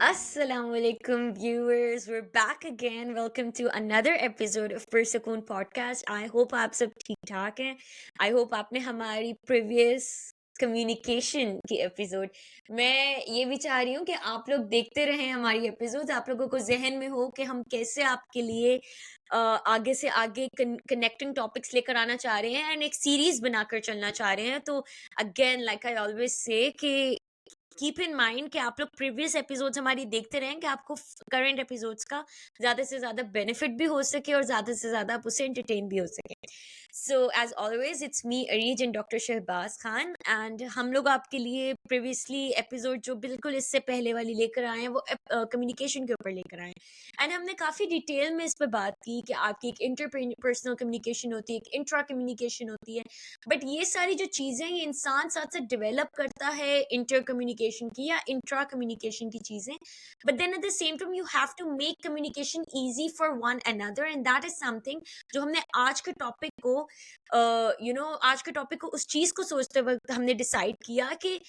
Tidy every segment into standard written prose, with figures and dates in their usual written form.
Assalamualaikum viewers, we're back again. Welcome to another episode of Persukoon podcast. I hope आप सब ठीक ठाक हैं. I hope आपने हमारी previous कम्युनिकेशन की एपिसोड मैं ये भी चाह रही हूँ कि आप लोग देखते रहें हमारी एपिसोड, आप लोगों को जहन में हो कि हम कैसे आपके लिए आगे से आगे कनेक्टिंग टॉपिक्स लेकर आना चाह रहे हैं एंड एक सीरीज बनाकर चलना चाह रहे हैं. तो again like I always say कि कीप इन माइंड कि आप लोग प्रीवियस एपिसोड्स हमारी देखते रहें कि आपको करंट एपिसोड्स का ज़्यादा से ज़्यादा बेनिफिट भी हो सके और ज़्यादा से ज़्यादा आप उससे एंटरटेन भी हो सके. So as always it's me Areez and doctor Shahbaz Khan and हम लोग आपके लिए प्रीवियसली एपिसोड जो बिल्कुल इससे पहले वाली लेकर आए हैं वो कम्युनिकेशन के ऊपर लेकर आए हैं एंड हमने काफ़ी डिटेल में इस पर बात की कि आपकी एक इंटरपर्सनल कम्युनिकेशन होती है, एक इंट्रा कम्युनिकेशन होती है. बट ये सारी जो चीज़ें ये इंसान साथ साथ डेवलप करता है इंटर कम्युनिकेशन की या इंट्रा कम्युनिकेशन की चीज़ें. But then at the same time you have to make communication easy for one another and that is something जो हमने आज के टॉपिक को आज के टॉपिक को उस चीज़ को सोचते वक्त हमने डिसाइड किया कि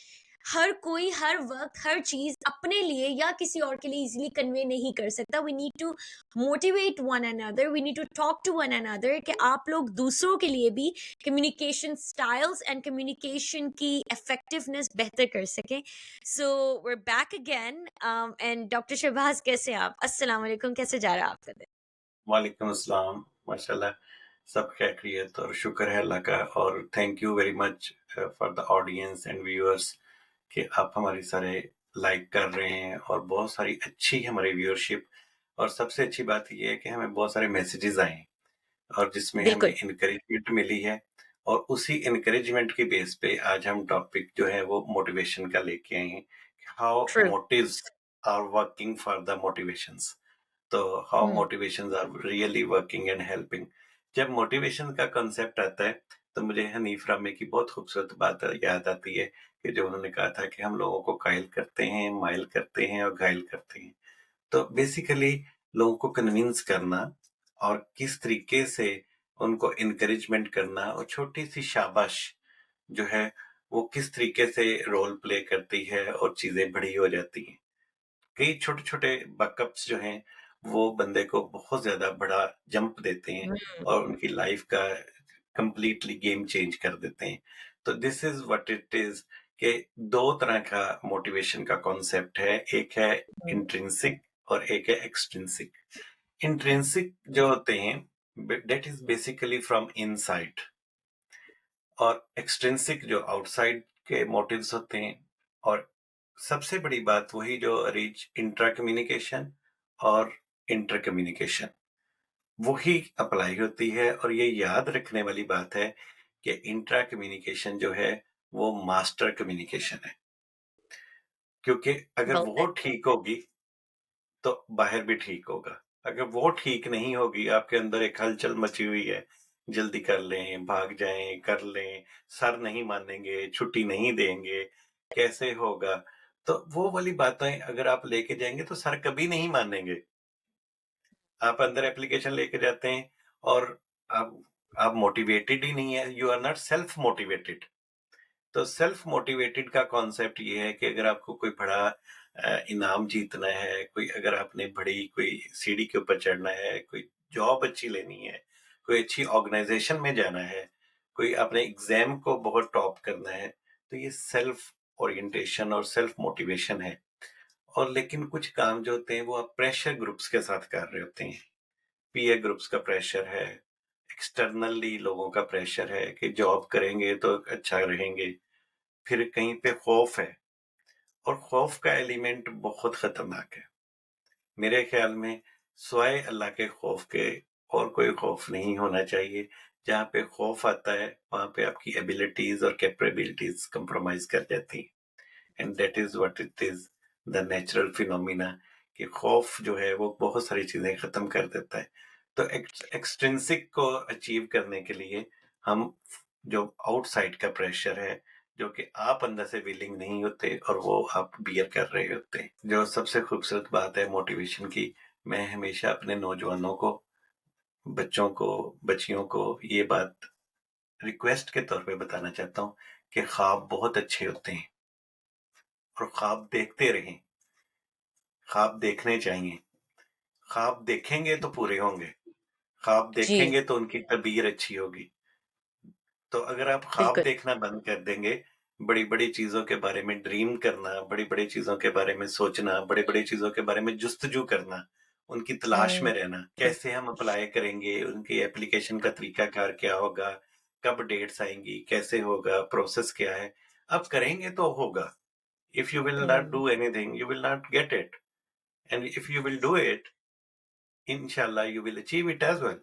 हर कोई हर वक्त हर चीज अपने लिए या किसी और के लिए इजीली कन्वे नहीं कर सकता. We need to motivate one another, we need to talk to one another कि आप लोग दूसरों के लिए भी कम्युनिकेशन स्टाइल्स एंड कम्युनिकेशन की इफेक्टिवनेस बेहतर कर सकें. So we are back again and doctor Shahbaz कैसे आप? अस्सलाम वालेकुम, कैसे जा रहा है आपका दिन? वालेकुम अस्सलाम माशाल्लाह सब खैरियत और शुक्र है अल्लाह का। और thank you very much for the audience and viewers कि आप हमारी सारे लाइक कर रहे हैं और बहुत सारी अच्छी हमारी व्यूअरशिप। और सबसे अच्छी बात यह है कि हमें बहुत सारे मैसेजेस आए और जिसमें हमें बिल्कुल इनकरेजमेंट मिली है। और उसी इनकरेजमेंट की बेस पे आज हम टॉपिक जो है वो मोटिवेशन का लेके आए हैं। How true. Motives are working for the motivations. तो how motivations are really working and helping. जब मोटिवेशन का कॉन्सेप्ट आता है तो मुझे हनीफ रामी की बहुत खूबसूरत बात याद आती है कि जो उन्होंने कहा था कि हम लोगों को कायल करते हैं, माइल करते हैं और घायल करते हैं। तो बेसिकली लोगों को कन्विंस करना और किस तरीके से उनको इनकरेजमेंट करना और छोटी सी शाबाश जो है वो किस तरीके से रोल प्ले करती है और चीजें बड़ी हो जाती हैं। कई छोटे छोटे बकअप्स जो हैं वो बंदे को बहुत ज्यादा बड़ा जंप देते हैं और उनकी लाइफ का कंप्लीटली गेम चेंज कर देते हैं। तो this is what it is कि दो तरह का मोटिवेशन का कॉन्सेप्ट है, एक है इंट्रिंसिक और एक है एक्सट्रिंसिक। इंट्रिंसिक जो होते हैं that is basically from inside और एक्सट्रिंसिक जो आउटसाइड के मोटिव्स होते हैं। और सबसे बड़ी बात वही जो रीच इंट्रा कम्युनिकेशन और इंटर कम्युनिकेशन वही अप्लाई होती है। और ये याद रखने वाली बात है कि इंट्रा कम्युनिकेशन जो है वो मास्टर कम्युनिकेशन है, क्योंकि अगर वेल वो सेड. ठीक होगी तो बाहर भी ठीक होगा। अगर वो ठीक नहीं होगी, आपके अंदर एक हलचल मची हुई है, जल्दी कर लें, भाग जाएं, कर लें, सर नहीं मानेंगे, छुट्टी नहीं देंगे, कैसे होगा, तो वो वाली बातें अगर आप लेके जाएंगे तो सर कभी नहीं मानेंगे। आप अंदर एप्लीकेशन लेके जाते हैं और आप मोटिवेटेड ही नहीं है, you are not self motivated. तो सेल्फ मोटिवेटेड का कॉन्सेप्ट ये है कि अगर आपको कोई बड़ा इनाम जीतना है, कोई अगर आपने बड़ी कोई सीढ़ी के ऊपर चढ़ना है, कोई जॉब अच्छी लेनी है, कोई अच्छी ऑर्गेनाइजेशन में जाना है, कोई अपने एग्जाम को बहुत टॉप करना है, तो ये सेल्फ ओरिएंटेशन और सेल्फ मोटिवेशन है। और लेकिन कुछ काम जो होते हैं वो आप प्रेशर ग्रुप्स के साथ कर रहे होते हैं। पीयर ग्रुप्स का प्रेशर है, एक्सटर्नली लोगों का प्रेशर है कि जॉब करेंगे तो अच्छा रहेंगे, फिर कहीं पे खौफ है। और खौफ का एलिमेंट बहुत खतरनाक है मेरे ख्याल में। स्वाय अल्लाह के खौफ के और कोई खौफ नहीं होना चाहिए। जहाँ पे खौफ आता है वहां पे आपकी एबिलिटीज और कैपेबिलिटीज कंप्रोमाइज कर जाती हैं। And that is what it is the natural phenomena कि खौफ जो है वो बहुत सारी चीजें खत्म कर देता है। तो एक्सट्रिंसिक को अचीव करने के लिए हम जो आउटसाइड का प्रेशर है जो कि आप अंदर से विलिंग नहीं होते और वो आप बियर कर रहे होते हैं। जो सबसे खूबसूरत बात है मोटिवेशन की, मैं हमेशा अपने नौजवानों को, बच्चों को, बच्चियों को ये बात रिक्वेस्ट के तौर पे बताना चाहता हूँ कि ख्वाब बहुत अच्छे होते हैं और ख्वाब देखते रहें। ख्वाब देखने चाहिए। ख्वाब देखेंगे तो पूरे होंगे, ख्वाब जी, देखेंगे तो उनकी तबीर अच्छी होगी। तो अगर आप ख्वाब बिल्कुल। देखना बंद कर देंगे, बड़ी-बड़ी चीज़ों के बारे में ड्रीम करना, बड़ी-बड़ी चीज़ों के बारे में सोचना, बड़ी-बड़ी चीज़ों के बारे में जुस्तजू करना, उनकी तलाश हुँ, में रहना, कैसे हम अप्लाई करेंगे, उनकी एप्लीकेशन का तरीकाकार क्या होगा, कब डेट्स आएँगी, कैसे होगा, प्रोसेस क्या है, आप करेंगे तो होगा। If you will not hmm. Do anything, you will not get it and if you will do it, इंशाल्लाह you will achieve it as well.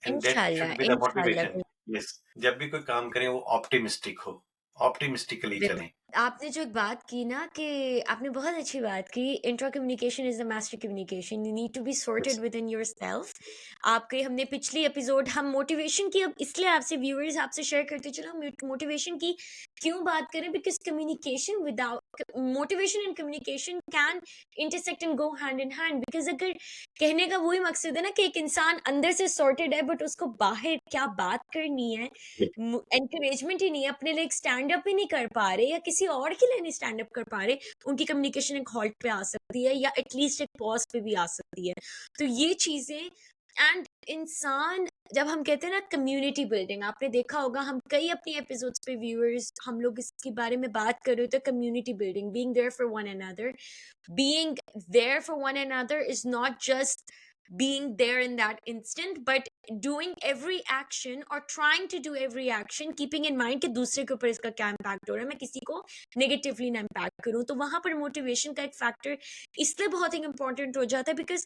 And that इंशाल्लाह, should be the इंशाल्लाह, motivation. Yes. जब भी कोई काम करें वो optimistic हो, ऑप्टिमिस्टिकली बिल्कुल। चलें। आपने जो एक बात की ना कि आपने बहुत अच्छी बात की, intra communication is the master communication, you need to be sorted Yes. Within yourself. आपके हमने पिछली एपिसोड हम मोटिवेशन की, अब इसलिए आपसे व्यूअर्स आपसे शेयर करते चलो हम मोटिवेशन की क्यों बात करें, because communication without motivation and communication can intersect and go hand in hand, because अगर कहने का वही मकसद है ना कि एक इंसान अंदर से सॉर्टेड है बट उसको बाहर क्या बात करनी है, एनकरेजमेंट ही नहीं है, अपने लिए एक स्टैंड अप ही नहीं कर पा रहे या किसी और के लिए नहीं स्टैंड अप कर पा रहे, उनकी कम्युनिकेशन एक हॉल्ट पे आ सकती है या एटलीस्ट एक पॉज पे भी आ सकती है। तो ये चीजें एंड इंसान, जब हम कहते हैं ना कम्युनिटी बिल्डिंग, आपने देखा होगा हम कई अपनी एपिसोड्स पे व्यूअर्स हम लोग इसके बारे में बात कर रहे होते हैं, community building, being there for one another, being there for one another is not just being there in that instant but doing every action or trying to do every action keeping in mind कि दूसरे के ऊपर इसका क्या impact हो रहा है, मैं किसी को नेगेटिवली ना इम्पैक्ट करूं, तो वहां पर मोटिवेशन का एक फैक्टर इसलिए बहुत ही इंपॉर्टेंट हो जाता है, बिकॉज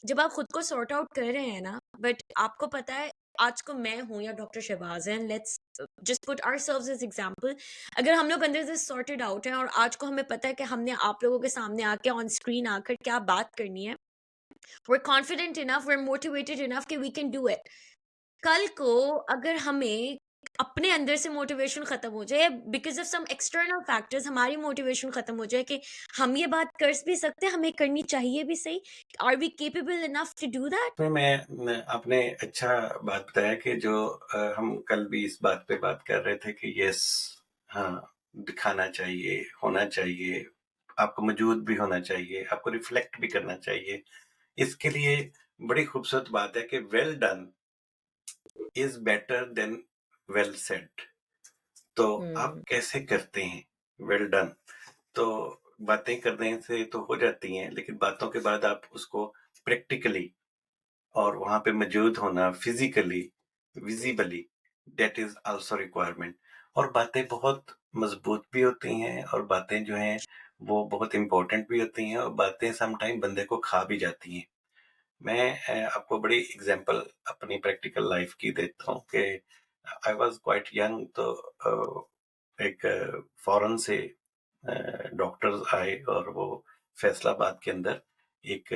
जब आप खुद को सॉर्ट आउट कर रहे हैं ना, बट आपको पता है आज को मैं हूं या डॉक्टर शहबाज है, let's just put ourselves as example, अगर हम लोग अंदर से सॉर्टेड आउट हैं और आज को हमें पता है कि हमने आप लोगों के सामने आके ऑन स्क्रीन आकर क्या बात करनी है, we're confident enough, we're motivated enough कि we can do it. कल को अगर हमें अपने अंदर से मोटिवेशन खत्म हो जाए because of some external factors, हमारी मोटिवेशन खत्म हो जाए कि हम ये बात कर भी सकते हैं, हमें करनी चाहिए भी सही, are we capable enough to do that? तो आपने अच्छा बात बताया कि जो हम कल भी इस बात पे बात कर रहे थे कि यस, हाँ, दिखाना चाहिए, होना चाहिए, आपको मौजूद भी होना चाहिए, आपको रिफ्लेक्ट भी करना चाहिए। इसके लिए बड़ी खूबसूरत बात है कि well done is better than well said. तो आप हम्म। कैसे करते हैं वेल डन? तो बातें करने से तो हो जाती हैं, लेकिन बातों के बाद आप उसको प्रैक्टिकली और वहां पे मौजूद होना physically, visibly, that is also requirement. और बातें बहुत मजबूत भी होती हैं और बातें जो हैं वो बहुत इंपॉर्टेंट भी होती हैं और बातें सम टाइम बंदे को खा भी जाती हैं। मैं आपको बड़ी एग्जांपल अपनी प्रैक्टिकल लाइफ की देता हूँ कि आई वाज क्वाइट यंग, तो एक फॉरेन से डॉक्टर्स आए और वो फैसलाबाद के अंदर एक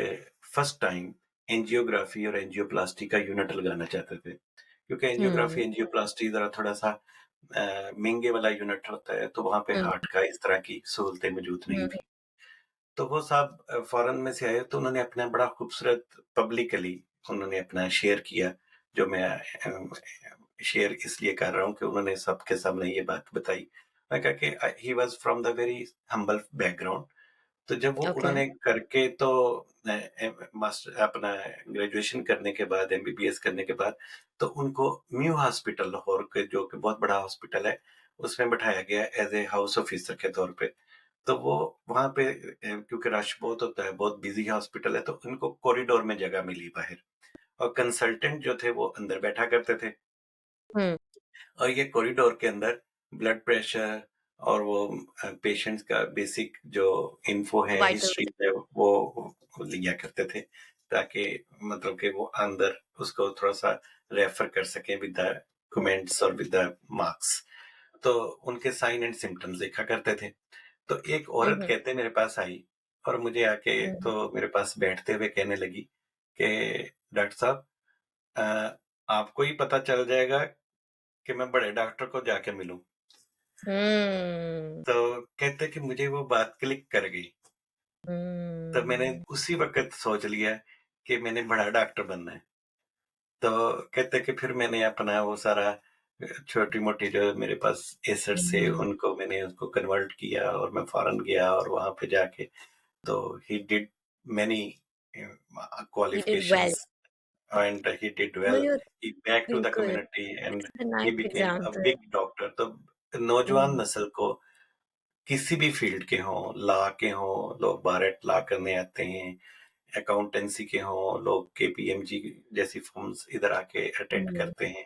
फर्स्ट टाइम एंजियोग्राफी और एंजियोप्लास्टी का यूनिट लगाना चाहते थे, क्योंकि हम्म। एंजियोग्राफी एंजियोप्लास्टी जरा थोड़ा सा महंगे वाला यूनिट होता है, तो वहां पे हम्म। हार्ट का इस तरह की सहूलतें मौजूद नहीं हम्म। थी। तो वो साहब फॉरेन में से आए, तो उन्होंने अपना बड़ा खूबसूरत पब्लिकली उन्होंने अपना शेयर किया, जो मैं शेयर इसलिए कर रहा हूँ कि उन्होंने सबके सामने ये बात बताई। मैं कहा कि he was from the very humble background. तो जब वो ओके। उन्होंने करके तो मास्टर अपना ग्रेजुएशन करने के बाद, एमबीबीएस करने के बाद, तो उनको म्यू हॉस्पिटल लाहौर के, जो कि बहुत बड़ा हॉस्पिटल है, उसमें बैठाया गया एज ए हाउस ऑफिसर के तौर पे। तो वो वहां पे क्योंकि रश बहुत होता है, बहुत बिजी हॉस्पिटल है, तो उनको कॉरिडोर में जगह मिली बाहर, और कंसल्टेंट जो थे वो अंदर बैठा करते थे। हम्म। और ये कॉरिडोर के अंदर ब्लड प्रेशर और वो पेशेंट्स का बेसिक जो इन्फो है, वाइटल। हिस्ट्री है, वो लिया करते थे, ताकि मतलब कि वो अंदर उसको थोड़ा सा रेफर कर सकें विद द कमेंट्स और विद द मार्क्स। तो उनके साइन एंड सिम्टम्स देखा करते थे। तो एक औरत हम्म। कहते मेरे पास आई और मुझे आके हम्म। तो मेरे पास बैठते हुए कहने लगी कि डॉक्टर साहब, अ, आपको ही पता चल जाएगा कि मैं बड़े डॉक्टर को जाके मिलूं। हम्म। तो कहते कि मुझे वो बात क्लिक कर गई। तो मैंने हम्म। उसी वक्त सोच लिया कि मैंने बड़ा डॉक्टर बनना है। तो कहते कि फिर मैंने अपना वो सारा छोटी मोटी जो मेरे पास एसेट्स थे हम्म। उनको मैंने उसको कन्वर्ट किया और मैं फॉरेन गया और वहां पे जाके तो he did many He did well. qualifications, and he did well. बिल्कुल, He back to the बिल्कुल। community and It's a he nice became a example. big doctor. तो नौजवान हुँ, नस्ल को किसी भी फील्ड के हों, लॉ के हों, लोग बार एट लॉ करने आते हैं, अकाउंटेंसी के हों, लोग केपीएमजी जैसी फर्म्स इधर आके अटेंड हुँ, करते हैं।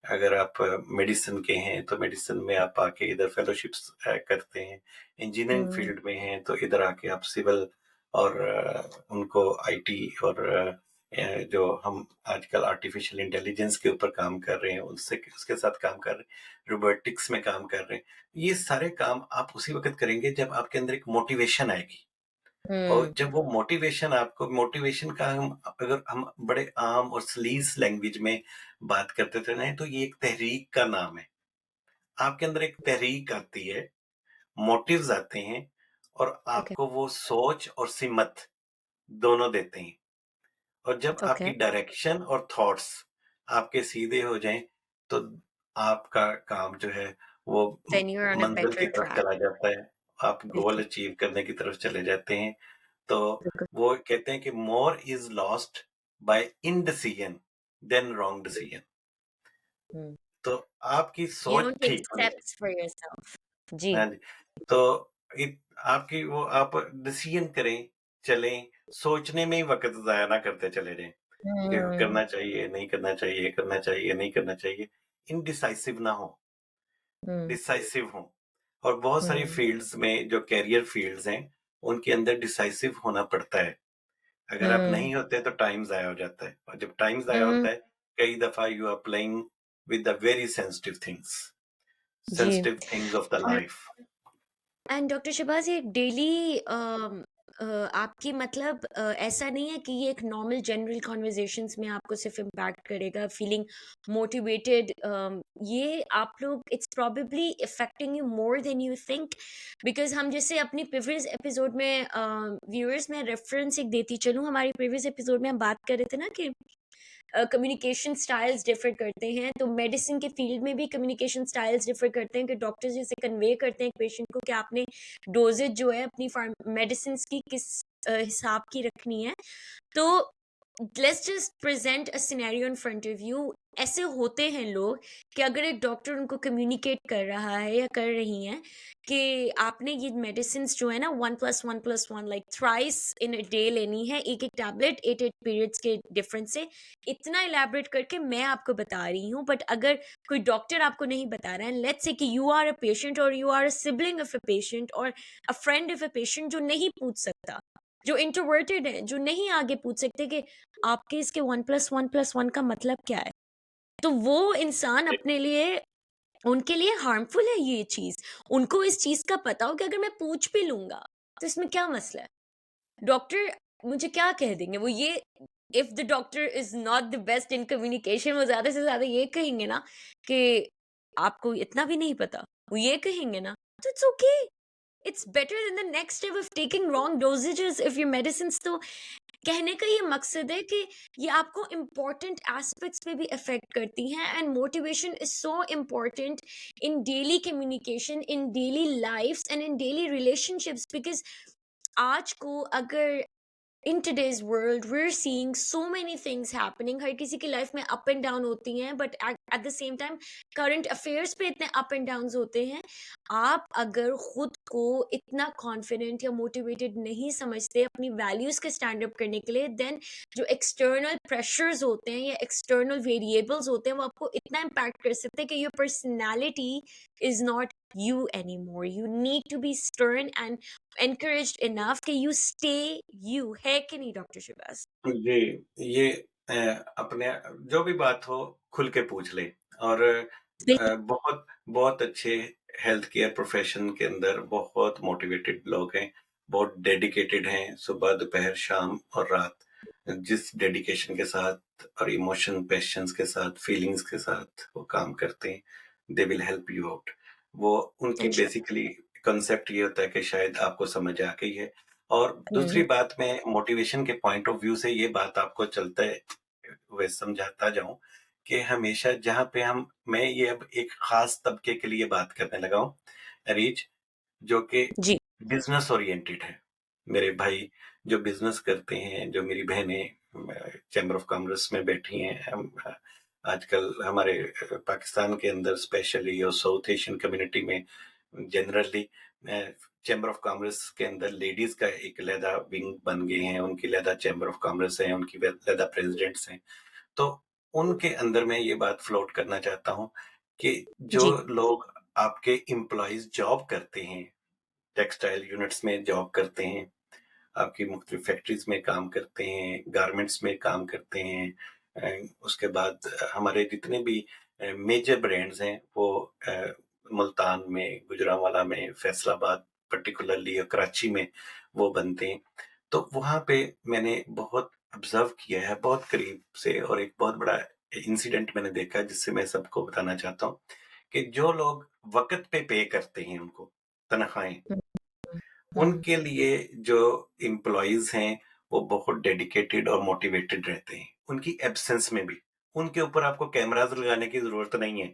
अगर आप मेडिसिन के हैं, तो मेडिसिन में आप आके इधर फेलोशिप्स करते हैं। इंजीनियरिंग हुँ, फील्ड में हैं, तो इधर आके आप सिविल और उनको आईटी और जो हम आजकल आर्टिफिशियल इंटेलिजेंस के ऊपर काम कर रहे हैं, उससे उसके साथ काम कर रहे हैं, रोबोटिक्स में काम कर रहे हैं। ये सारे काम आप उसी वक़्त करेंगे जब आपके अंदर एक मोटिवेशन आएगी। और हुँ, जब वो मोटिवेशन आपको मोटिवेशन का हम अगर हम बड़े आम और सलीस लैंग्वेज में बात करते थे ना, तो ये एक तहरीक का नाम है। आपके अंदर एक तहरीक आती है, मोटिव्स आते हैं और ओके, आपको वो सोच और सिमत दोनों देते हैं। और जब ओके। आपकी डायरेक्शन और थॉट्स आपके सीधे हो जाएँ, तो आपका काम जो है वो Then you're on a मंज़िल की better तरफ track। चला जाता है। आप गोल बिल्कुल, अचीव करने की तरफ चले जाते हैं। तो बिल्कुल। वो कहते हैं कि more is lost by indecision than wrong decision. हुँ। तो आपकी You सोच don't take ठीक होनी steps for yourself। हाँ जी। जी। तो आपकी वो आप डिसीजन करें, चलें, सोचने में ही वक़्त ज़ाया ना करते चले जाएँ, कि हुँ, करना चाहिए, नहीं करना चाहिए, करना चाहिए, नहीं करना चाहिए। इनडिसाइसिव ना हों, हुँ, डिसाइसिव हों। और बहुत सारी हुँ, फ़ील्ड्स में जो करियर फ़ील्ड्स हैं, उनके अंदर डिसाइसिव होना पड़ता है। अगर आप हुँ, नहीं होते तो टाइम ज़ाया हो जाता है और जब टाइम ज़ाया हुँ, होता है, कई दफ़ा you are playing with the very जी। Sensitive things of the life. And doctor Shahbaz ये डेली आपकी मतलब ऐसा नहीं है कि ये एक नॉर्मल जनरल कॉन्वर्जेशंस में आपको सिर्फ इम्पैक्ट करेगा फीलिंग मोटिवेटेड, ये आप लोग it's probably affecting you more than you think, because हम जैसे अपनी प्रीवियस एपिसोड में व्यूअर्स में रेफरेंस एक देती चलूँ, हमारी प्रीवियस एपिसोड में हम बात कर रहे थे ना कि कम्युनिकेशन स्टाइल्स डिफर करते हैं, तो मेडिसिन के फील्ड में भी कम्युनिकेशन स्टाइल्स डिफर करते हैं कि डॉक्टर्स जैसे कन्वे करते हैं पेशेंट को कि आपने डोजेज जो है अपनी मेडिसिन की किस हिसाब की रखनी है। तो let's just present a scenario in front of you. ऐसे होते हैं लोग कि अगर एक डॉक्टर उनको कम्युनिकेट कर रहा है या कर रही हैं कि आपने ये मेडिसिन जो है ना 1+1+1 like thrice in a day लेनी है, एक एक टैबलेट 8 पीरियड्स के डिफरेंस से, इतना इलेबरेट करके मैं आपको बता रही हूँ, बट अगर कोई डॉक्टर आपको नहीं बता रहा है, let's say that you are a patient और you are a sibling of a patient और a friend of a patient जो नहीं पूछ सकता, जो इंट्रोवर्टेड है, जो नहीं आगे पूछ सकते कि आपके इसके 1+1+1 का मतलब क्या है, तो वो इंसान अपने लिए, उनके लिए हार्मफुल है ये चीज। उनको इस चीज का पता हो कि अगर मैं पूछ भी लूंगा तो इसमें क्या मसला है, डॉक्टर मुझे क्या कह देंगे, वो ये, if the doctor is not the best in communication, वो ज्यादा से ज्यादा ये कहेंगे ना कि आपको इतना भी नहीं पता, वो ये कहेंगे ना, तो it's okay, it's better than the next step of taking wrong dosages if your medicine. तो कहने का ये मकसद है कि ये आपको इम्पोर्टेंट एस्पेक्ट्स पे भी अफेक्ट करती हैं, and motivation is so important in daily communication, in daily lifes and in daily relationships, because आज को अगर in today's world we're seeing so many things happening, हर किसी की लाइफ में अप एंड डाउन होती हैं, but at the same time current affairs पे इतने अप एंड डाउन होते हैं। आप अगर खुद को इतना कॉन्फिडेंट या मोटिवेटेड नहीं समझते अपनी वैल्यूज के स्टैंड अप करने के लिए, देन जो एक्सटर्नल प्रेशर्स होते हैं या एक्सटर्नल वेरिएबल्स होते हैं वो आपको इतना इम्पैक्ट कर सकते हैं कि your personality is not you anymore. You need to be stern and encouraged enough कि you stay you, है कि नहीं डॉक्टर शिबाज? जी, ये अपने जो भी बात हो खुल के पूछ लें और बहुत बहुत अच्छे हेल्थ केयर प्रोफ़ेशन के अंदर बहुत मोटिवेटेड लोग हैं, बहुत डेडिकेटेड हैं, सुबह, दोपहर, शाम और रात। जिस डेडिकेशन के साथ और इमोशन, पैशन्स के साथ, फीलिंग्स के साथ वो काम करते हैं, they will help you out. वो उनकी इंशाल्लाह। बेसिकली कांसेप्ट ये होता है कि शायद आपको समझ आ गई है। और दूसरी हम्म। बात मैं मोटिवेशन के पॉइंट ऑफ व्यू से ये बात आपको चलते हुए समझाता जाऊँ कि हमेशा जहाँ पे मैं ये अब एक ख़ास तबके के लिए बात करने लगा हूँ, रीच जो कि जी। बिज़नेस ओरिएंटेड है। मेरे भाई जो बिजनेस करते हैं, जो मेरी बहनें चैम्बर ऑफ कॉमर्स में बैठी हैं, हम आजकल हमारे पाकिस्तान के अंदर स्पेशली और साउथ एशियन कम्युनिटी में जनरली चैम्बर ऑफ कॉमर्स के अंदर लेडीज का एक अलहदा विंग बन गए हैं, उनकी अलहदा चैम्बर ऑफ कॉमर्स है, उनकी अलहदा प्रेसिडेंट्स हैं। तो उनके अंदर मैं ये बात फ्लोट करना चाहता हूँ कि जो जी लोग आपके एम्प्लॉइज जॉब करते हैं, टेक्सटाइल यूनिट्स में जॉब करते हैं, आपकी मुख्तलिफ फैक्ट्रीज में काम करते हैं, गारमेंट्स में काम करते हैं, उसके बाद हमारे जितने भी मेजर ब्रांड्स हैं वो मुल्तान में, गुजरांवाला में, फैसलाबाद पर्टिकुलरली और कराची में वो बनते हैं। तो वहाँ पे मैंने बहुत ऑब्जर्व किया है बहुत करीब से, और एक बहुत बड़ा इंसिडेंट मैंने देखा जिससे मैं सबको बताना चाहता हूँ कि जो लोग वक़्त पे करते हैं उनको तनख्वाहें, हम्म हम्म, उनके लिए जो एम्प्लॉइज हैं वो बहुत डेडिकेटेड और मोटिवेटेड रहते हैं उनकी एब्सेंस में भी। उनके ऊपर आपको कैमरास लगाने की जरूरत नहीं है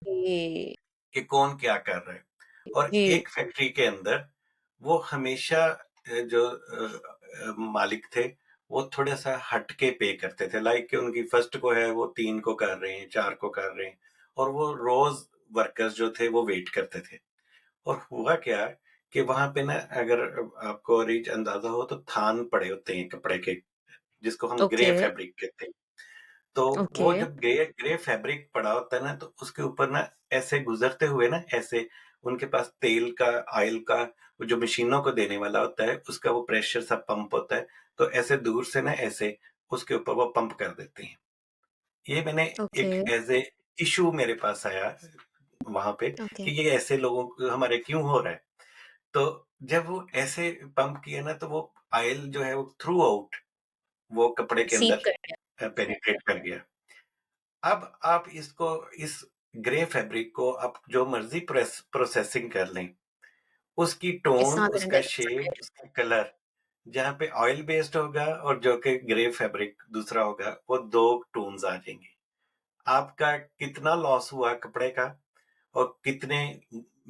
जी कि कौन क्या कर रहा है। और जी एक फैक्ट्री के अंदर वो हमेशा जो मालिक थे वो थोड़ा सा हट के पे करते थे, लाइक कि उनकी फर्स्ट को है वो 3 को कर रहे हैं, 4 को कर रहे हैं, और वो रोज वर्कर्स जो थे वो वेट करते थे। और हुआ क्या कि वहां पे ना, अगर आपको रीच अंदाजा हो तो थान पड़े होते हैं कपड़े के, जिसको हम ग्रे ओके फैब्रिक कहते हैं। तो ओके वो जब ग्रे ग्रे फैब्रिक पड़ा होता है ना, तो उसके ऊपर ना ऐसे गुजरते हुए ना, ऐसे उनके पास तेल का, ऑयल का, वो जो मशीनों को देने वाला होता है उसका वो प्रेशर सा पंप होता है, तो ऐसे दूर से ना ऐसे उसके ऊपर वो पंप कर देते हैं। ये मैंने ओके एक एज ए इशू मेरे पास आया वहां पे ओके कि ये ऐसे लोगों को हमारे क्यों हो रहा है। तो जब वो ऐसे पंप किया ना, तो वो ऑयल जो है वो थ्रू आउट वो कपड़े के सीप अंदर कर दिया पेनिट्रेट कर गया। अब आप इसको, इस ग्रे फैब्रिक को आप जो मर्जी प्रोसेसिंग कर लें, उसकी इट्स टोन, नॉट गोना उसका गेट शेड, सेपरेट उसका कलर, जहाँ पे ऑयल बेस्ड होगा और जो कि ग्रे फैब्रिक दूसरा होगा, वो दो टोन्स आ जाएंगे। आपका कितना लॉस हुआ कपड़े का और कितने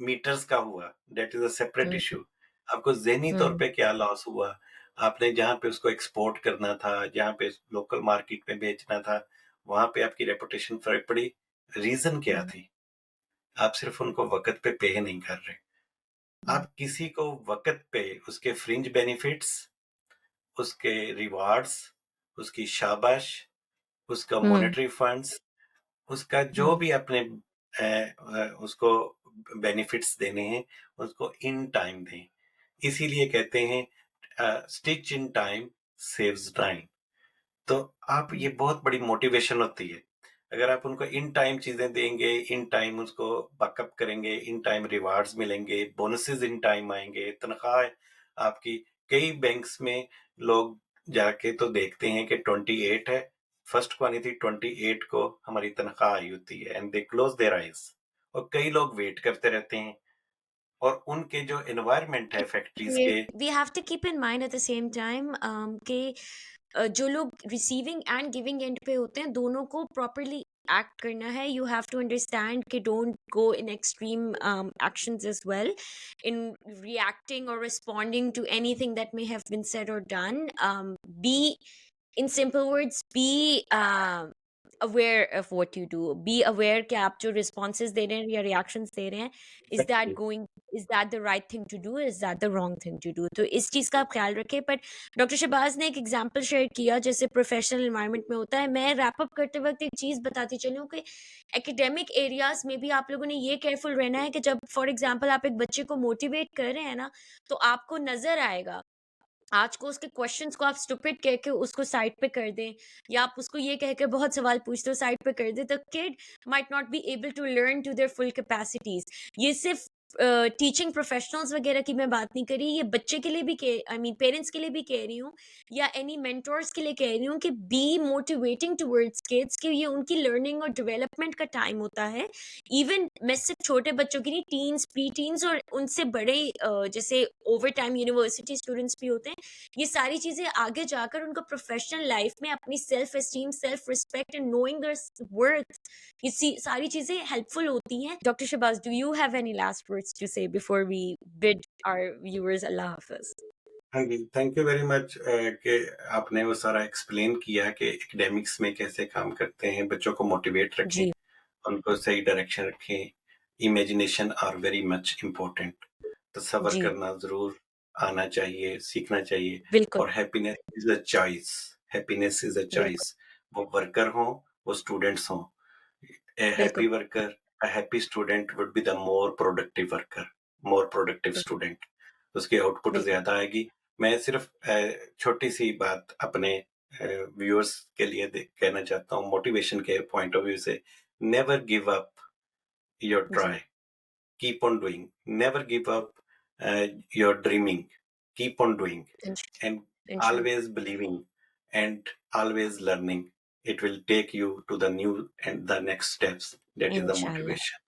मीटर्स का हुआ, that is a separate hmm issue. आपको ज़हनी तौर हम्म पे क्या लॉस हुआ, आपने जहाँ पे उसको एक्सपोर्ट करना था, जहाँ पे लोकल मार्केट में बेचना था, वहाँ पे आपकी रेपुटेशन फर्क पड़ी। रीज़न क्या हम्म थी? आप सिर्फ उनको वक़्त पे नहीं कर रहे। हम्म आप किसी को वक़्त पे उसके फ्रिंज बेनिफिट्स, उसके रिवार्ड्स, उसकी शाबाश, उसका हम्म मॉनेटरी फंड्स, उसका जो हम्म भी आपने उसको बेनिफिट्स देने हैं, उसको इन टाइम दें। इसीलिए कहते हैं stitch in time saves time. तो आप, ये बहुत बड़ी मोटिवेशन होती है। अगर आप उनको इन टाइम चीजें देंगे, इन टाइम उसको बैकअप करेंगे, इन टाइम रिवार्ड्स मिलेंगे, बोनसेस इन टाइम आएंगे, तनख्वाह आपकी, कई बैंक्स में लोग जाके तो देखते हैं कि 28 है, फर्स्ट को आनी थी 28 को हमारी तनख्वाह आई होती है, and they close their eyes. और कई लोग वेट करते रहते हैं, और उनके जो एनवायरनमेंट है फैक्ट्रीज के। We have to keep in mind at the same time कि जो लोग रिसीविंग एंड गिविंग एंड पे होते हैं दोनों को प्रॉपरली एक्ट करना है. यू हैव टू अंडरस्टैंड कि don't go in extreme actions as well in reacting or responding to anything that may have been said or done. Be, in simple words, be aware of what you do. Be aware कि आप जो responses दे रहे हैं या reactions दे रहे हैं, is that Exactly. going, is that the right thing to do, is that the wrong thing to do. तो इस चीज़ का आप ख्याल रखें. पर डॉक्टर शहबाज ने एक एग्जाम्पल शेयर किया जैसे प्रोफेशनल इन्वायरमेंट में होता है. मैं रैप अप करते वक्त एक चीज़ बताती चलूँ कि एकेडमिक एरियाज में भी आप लोगों ने ये केयरफुल रहना है कि जब फॉर एग्जाम्पल आप एक बच्चे को मोटिवेट कर रहे हैं ना, तो आपको नजर आएगा, आज को उसके क्वेश्चंस को आप स्टूपिड कह के उसको साइड पे कर दें, या आप उसको ये कह के बहुत सवाल पूछते हो साइड पे कर दें, the kid might not be able to learn to their full capacities. ये सिर्फ टीचिंग प्रोफेशनल्स वगैरह की मैं बात नहीं कर रही, ये बच्चे के लिए भी आई मीन पेरेंट्स के लिए भी कह रही हूँ, या एनी मेंटोर्स के लिए कह रही हूँ कि बी मोटिवेटिंग टुवर्ड्स किड्स कि ये उनकी लर्निंग और डेवलपमेंट का टाइम होता है. इवन मैं सिर्फ छोटे बच्चों की नहीं, टीन्स, प्री टीन्स और उनसे बड़े जैसे ओवर टाइम यूनिवर्सिटी स्टूडेंट्स भी होते हैं, ये सारी चीजें आगे जाकर उनको प्रोफेशनल लाइफ में अपनी self esteem, self respect and knowing their worth, ये सारी चीजें हेल्पफुल होती हैं. Doctor Shahbaz, do you have any last words to say before we bid our viewers अल्लाह हाफिज? हाँ जी, थैंक यू वेरी मच कि आपने वो सारा एक्सप्लेन किया कि एकेडमिक्स में कैसे काम करते हैं, बच्चों को मोटिवेट रखें, जी, उनको सही डायरेक्शन रखें। Imagination are very much important. तसव्वुर जी, करना ज़रूर आना चाहिए, सीखना चाहिए बिल्कुल, और happiness is a choice, happiness is a बिल्कुल, चॉइस। वो वर्कर हों, वो स्टूडेंट्स हों। A बिल्कुल, happy worker, a happy student would be the more productive worker, more productive बिल्कुल, student. उसकी आउटपुट बिल्कुल, ज़्यादा आएगी। मैं सिर्फ़ छोटी-सी बात अपने व्यूअर्स के लिए कहना चाहता हूँ मोटिवेशन के पॉइंट ऑफ व्यू से, नेवर गिव अप योर जी, try, keep on doing, never give up your dreaming, keep on doing इंश and इंशाल्लाह, always believing and always learning. It will take you to the new and the next steps. That is the इंशाल्लाह, motivation.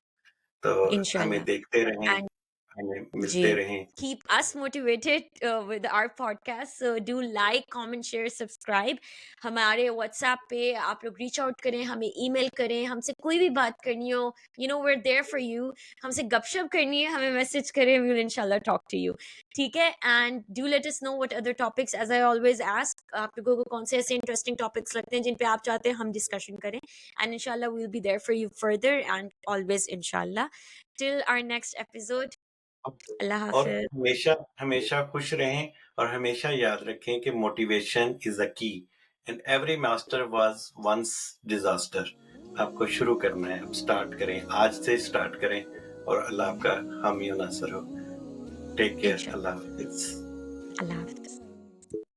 तो हमें इंशाल्लाह देखते रहें, and हमें मिलते जी, रहें। keep us motivated with our podcast. So do like, comment, share, subscribe. हमारे WhatsApp पे आप लोग reach out करें, हमें email करें, हमसे कोई भी बात करनी हो, you know we're there for you. हमसे गपशप करनी है, हमें message करें, we will inshallah talk to you. ठीक है? And do let us know what other topics, as I always ask, आप लोगों को कौन से ऐसे interesting topics लगते हैं जिन पे आप चाहते हैं हम discussion करें. And inshallah we'll be there for you further and always inshallah. Till our next episode. अल्लाह और हाफ़िज़। हमेशा हमेशा खुश रहें और हमेशा याद रखें कि motivation is the key and every master was once disaster. आपको शुरू करना है, अब स्टार्ट करें, आज से स्टार्ट करें और अल्लाह आपका हामी और नासर हो। टेक केयर, इंशाल्लाह। अल्लाह हाफ़िज़। अल्लाह हाफ़िज़।